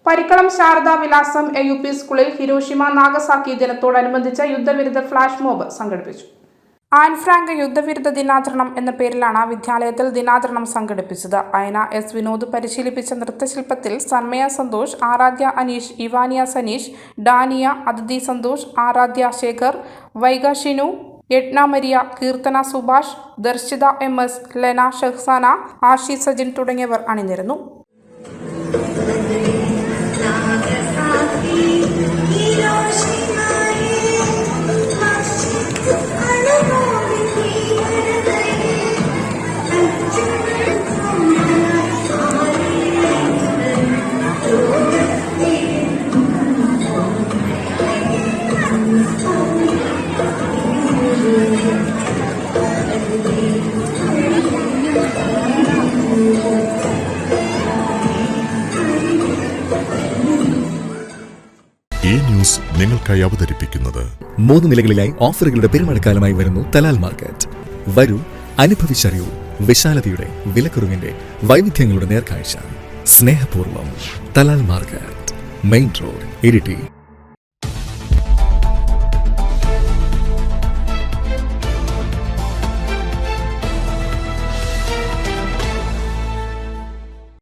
പരിക്കളം ശാരദാ വിലാസം AUP സ്കൂളിൽ Hiroshima Nagasaki ദിനത്തോടനുബന്ധിച്ച് യുദ്ധവിരുദ്ധ ഫ്ലാഷ് മോബ് സംഘടിപ്പിച്ചു. ആൻ ഫ്രാങ്ക് യുദ്ധവിരുദ്ധ ദിനാചരണം എന്ന പേരിലാണ് വിദ്യാലയത്തിൽ ദിനാചരണം സംഘടിപ്പിച്ചത്. അയന S. വിനോദ് പരിശീലിപ്പിച്ച നൃത്തശില്പത്തിൽ സന്മയ സന്തോഷ്, ആരാധ്യ അനീഷ്, ഇവാനിയ സനീഷ്, ഡാനിയ, അതിഥി സന്തോഷ്, ആരാധ്യ ശേഖർ, വൈഗ ഷിനു, യജ്ഞ മരിയ, കീർത്തന സുഭാഷ്, ദർശിത MS, ലെന ഷഹ്സാന, ആഷി സജിൻ തുടങ്ങിയവർ അണിനിരന്നു. ഈ ന്യൂസ് നിങ്ങൾക്കായി അവതരിപ്പിക്കുന്നത് 3 നിലകളിലായി ഓഫറുകളുടെ പെരുമഴക്കാലമായി വരുന്നു തലാൽ മാർക്കറ്റ്. വരൂ, അനുഭവിച്ചറിയൂ വിശാലതയുടെ, വിലക്കുറവിന്റെ, വൈവിധ്യങ്ങളുടെ നേർക്കാഴ്ച. സ്നേഹപൂർവ്വം Talal market, main road, Iritty.